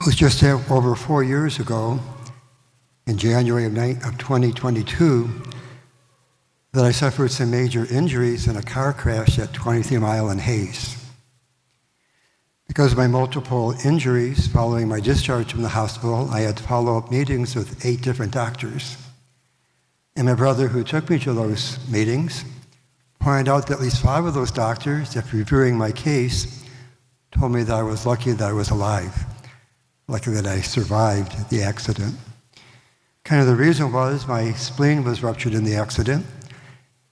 was just over 4 years ago, in January of 2022, that I suffered some major injuries in a car crash at 23 Mile and Hayes. Because of my multiple injuries following my discharge from the hospital, I had follow-up meetings with 8 different doctors. And my brother, who took me to those meetings, pointed out that at least 5 of those doctors, after reviewing my case, told me that I was lucky that I was alive, lucky that I survived the accident. Kind of the reason was my spleen was ruptured in the accident,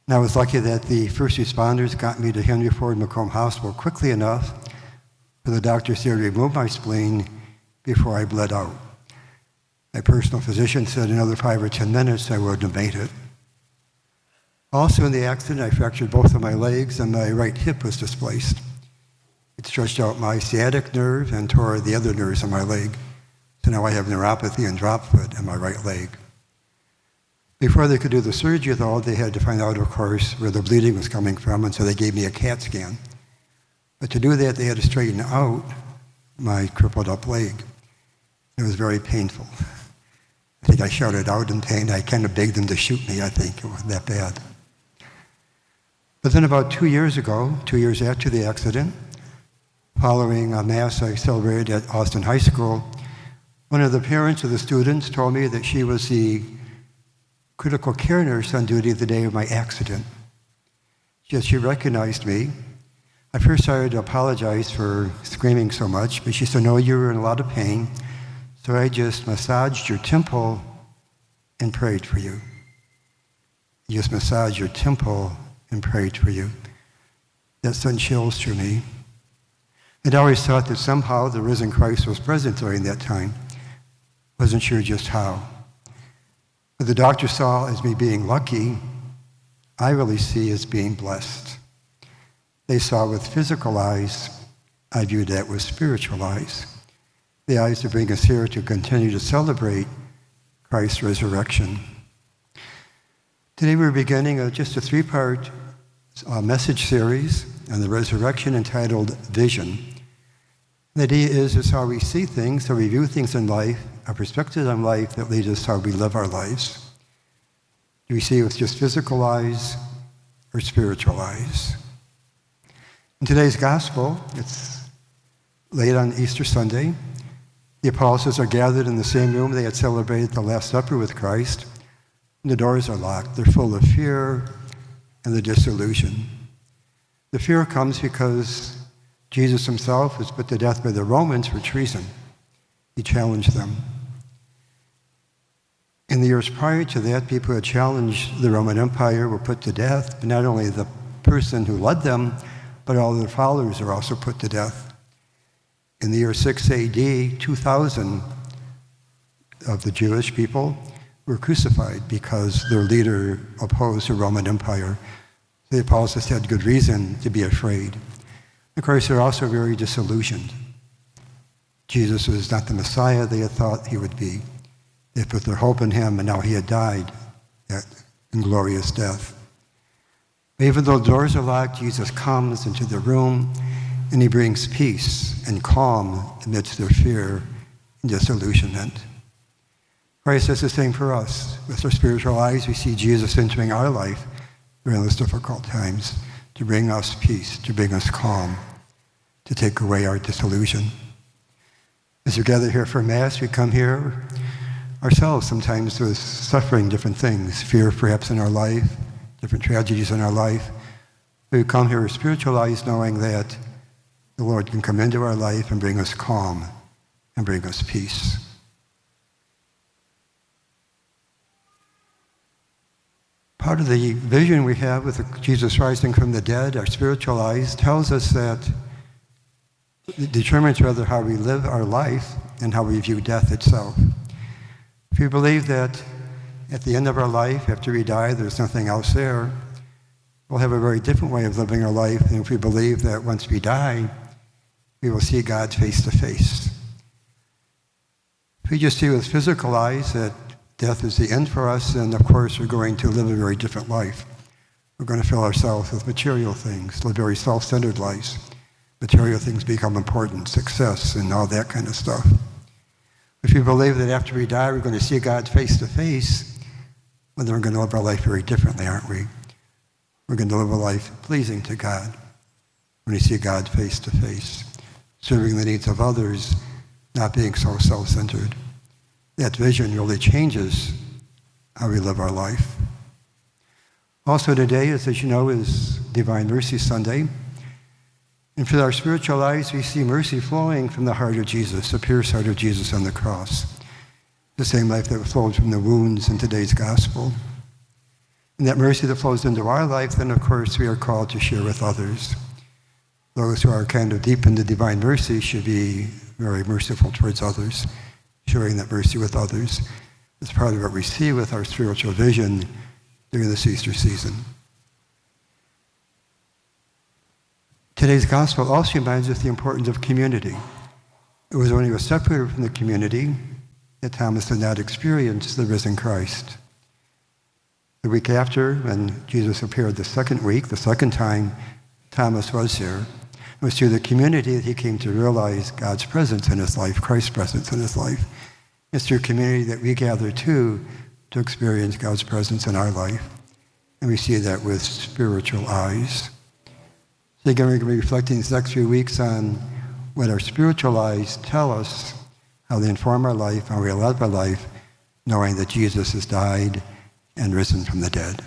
and I was lucky that the first responders got me to Henry Ford Macomb Hospital quickly enough for the doctors there to remove my spleen before I bled out. My personal physician said another 5 or 10 minutes I would have made it. Also in the accident, I fractured both of my legs and my right hip was displaced. It stretched out my sciatic nerve and tore the other nerves in my leg. So now I have neuropathy and drop foot in my right leg. Before they could do the surgery, though, they had to find out, of course, where the bleeding was coming from, and so they gave me a CAT scan. But to do that, they had to straighten out my crippled up leg. It was very painful. I think I shouted out in pain. I kind of begged them to shoot me, I think. It wasn't that bad. But then about 2 years ago, 2 years after the accident, following a mass I celebrated at Austin High School, one of the parents of the students told me that she was the critical care nurse on duty the day of my accident. She recognized me. I first started to apologize for screaming so much, but she said, no, you were in a lot of pain, so I just massaged your temple and prayed for you. Just massaged your temple and prayed for you. That sent chills through me. I'd always thought that somehow the risen Christ was present during that time. Wasn't sure just how. What the doctor saw as me being lucky, I really see as being blessed. They saw with physical eyes, I viewed that with spiritual eyes. The eyes that bring us here to continue to celebrate Christ's resurrection. Today we're beginning just a 3-part message series on the resurrection entitled Vision. The idea is how we see things, how we view things in life, our perspective on life that leads us how we live our lives. Do we see it with just physical eyes or spiritual eyes? In today's gospel, it's late on Easter Sunday. The apostles are gathered in the same room they had celebrated the Last Supper with Christ. And the doors are locked. They're full of fear and the disillusion. The fear comes because Jesus himself was put to death by the Romans for treason. He challenged them. In the years prior to that, people who had challenged the Roman Empire were put to death. But not only the person who led them, but all their followers are also put to death. In the year 6 AD, 2,000 of the Jewish people were crucified because their leader opposed the Roman Empire. The apostles had good reason to be afraid. Of course, they're also very disillusioned. Jesus was not the Messiah they had thought he would be. They put their hope in him, and now he had died that inglorious death. But even though the doors are locked, Jesus comes into the room, and he brings peace and calm amidst their fear and disillusionment. Christ does the same for us. With our spiritual eyes, we see Jesus entering our life during those difficult times to bring us peace, to bring us calm, to take away our disillusion. As we gather here for Mass, we come here ourselves sometimes with suffering different things, fear perhaps in our life, different tragedies in our life. We come here with spiritual eyes knowing that the Lord can come into our life and bring us calm and bring us peace. Part of the vision we have with Jesus rising from the dead, our spiritual eyes, tells us that it determines rather how we live our life and how we view death itself. If we believe that at the end of our life, after we die, there's nothing else there, we'll have a very different way of living our life than if we believe that once we die, we will see God face to face. If we just see with physical eyes that death is the end for us, then of course we're going to live a very different life. We're going to fill ourselves with material things, live very self-centered lives. Material things become important, success and all that kind of stuff. If we believe that after we die we're going to see God face to face, well, then we're going to live our life very differently, aren't we? We're going to live a life pleasing to God when we see God face to face, serving the needs of others, not being so self-centered. That vision really changes how we live our life. Also today, as you know, is Divine Mercy Sunday. And for our spiritual lives, we see mercy flowing from the heart of Jesus, the pierced heart of Jesus on the cross. The same life that flows from the wounds in today's gospel. And that mercy that flows into our life, then of course we are called to share with others. Those who are kind of deep into divine mercy should be very merciful towards others, sharing that mercy with others. It's part of what we see with our spiritual vision during this Easter season. Today's gospel also reminds us the importance of community. It was when he was separated from the community that Thomas did not experience the risen Christ. The week after, when Jesus appeared the second time Thomas was here, it was through the community that he came to realize God's presence in his life, Christ's presence in his life. It's through community that we gather too to experience God's presence in our life. And we see that with spiritual eyes. So again, we're going to be reflecting these next few weeks on what our spiritual eyes tell us, how they inform our life, how we live our life, knowing that Jesus has died and risen from the dead.